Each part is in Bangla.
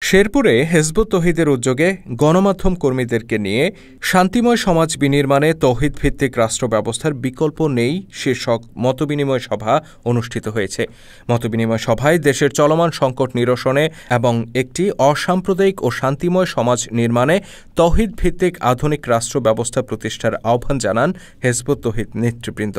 শেরপুরে হিজবুত তৌহিদের উদ্যোগে গণমাধ্যম কর্মীদেরকে নিয়ে শান্তিময় সমাজ বিনির্মাণে তৌহিদ ভিত্তিক রাষ্ট্র ব্যবস্থার বিকল্প নেই শীর্ষক মতবিনিময় সভা অনুষ্ঠিত হয়েছে। মতবিনিময় সভায় দেশের চলমান সংকট নিরসনে এবং একটি অসাম্প্রদায়িক ও শান্তিময় সমাজ নির্মাণে তৌহিদ ভিত্তিক আধুনিক রাষ্ট্র ব্যবস্থা প্রতিষ্ঠার আহ্বান জানান হিজবুত তৌহিদ নেতৃবৃন্দ।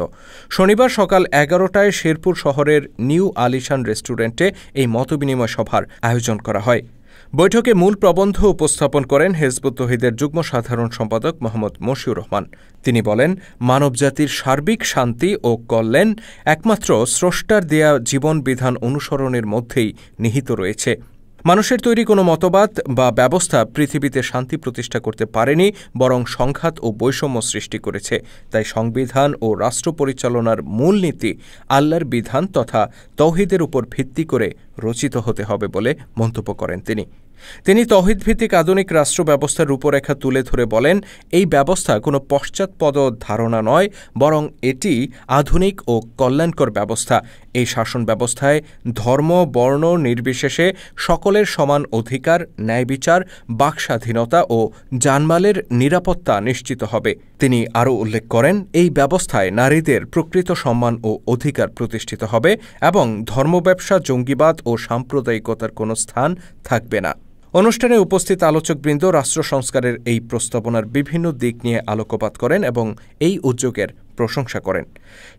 শনিবার সকাল ১১টায় শেরপুর শহরের নিউ আলিশান রেস্টুরেন্টে এই মতবিনিময় সভার আয়োজন করা হয়। বৈঠকে মূল প্রবন্ধ উপস্থাপন করেন হিজবুত তৌহিদের যুগ্ম সাধারণ সম্পাদক মোহাম্মদ মশিউর রহমান। তিনি বলেন, মানবজাতির সার্বিক শান্তি ও কল্যাণ একমাত্র স্রষ্টার দেয়া জীবন বিধান অনুসরণের মধ্যেই নিহিত রয়েছে। মানুষের তৈরি কোনো মতবাদ বা ব্যবস্থা পৃথিবীতে শান্তি প্রতিষ্ঠা করতে পারেনি, বরং সংঘাত ও বৈষম্য সৃষ্টি করেছে। তাই সংবিধান ও রাষ্ট্র পরিচালনার মূলনীতি আল্লাহর বিধান তথা তৌহিদের উপর ভিত্তি করে রচিত হতে হবে বলে মন্তব্য করেন তিনি তৌহিদভিত্তিক আধুনিক রাষ্ট্র ব্যবস্থার রূপরেখা তুলে ধরে বলেন, এই ব্যবস্থা কোনো পশ্চাৎপদ ধারণা নয়, বরং এটি আধুনিক ও কল্যাণকর ব্যবস্থা। এই শাসন ব্যবস্থায় ধর্ম বর্ণ নির্বিশেষে সকলের সমান অধিকার, ন্যায় বিচার, বাকস্বাধীনতা ও জানমালের নিরাপত্তা নিশ্চিত হবে। তিনি আরও উল্লেখ করেন, এই ব্যবস্থায় নারীদের প্রকৃত সম্মান ও অধিকার প্রতিষ্ঠিত হবে এবং ধর্মব্যবসা, জঙ্গিবাদ ও সাম্প্রদায়িকতার কোনো স্থান থাকবে না। অনুষ্ঠানে উপস্থিত আলোচকবৃন্দ রাষ্ট্র সংস্কারের এই প্রস্তাবনার বিভিন্ন দিক নিয়ে আলোকপাত করেন এবং এই উদ্যোগের প্রশংসা করেন।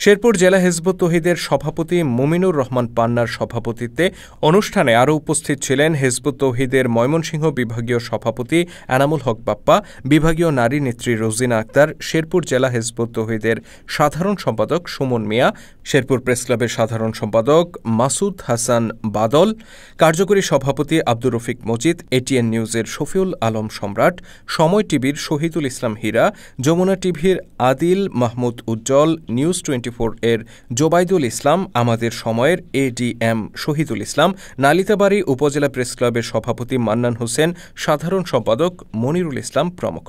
শেরপুর জেলা হিজবুত তৌহিদের সভাপতি মুমিনুর রহমান পান্নার সভাপতিত্বে অনুষ্ঠানে আরও উপস্থিত ছিলেন হিজবুত তৌহিদের ময়মনসিংহ বিভাগীয় সভাপতি এনামুল হক বাপ্পা, বিভাগীয় নারী নেত্রী রোজিনা আক্তার, শেরপুর জেলা হিজবুত তৌহিদের সাধারণ সম্পাদক সুমন মিয়া, শেরপুর প্রেসক্লাবের সাধারণ সম্পাদক মাসুদ হাসান বাদল, কার্যকরী সভাপতি আব্দুর রফিক মজিদ, এটিএন নিউজের শফিউল আলম সম্রাট, সময় টিভির শহীদুল ইসলাম হীরা, যমুনা টিভির আদিল মাহমুদ উজ্জ্বল, নিউজ 24 এর জোবাইদুল ইসলাম, আমাদের সময়ের এডিএম শহীদুল ইসলাম, নালিতাবাড়ী উপজেলা প্রেসক্লাবের সভাপতি মান্নান হোসেন, সাধারণ সম্পাদক মনিরুল ইসলাম প্রমুখ।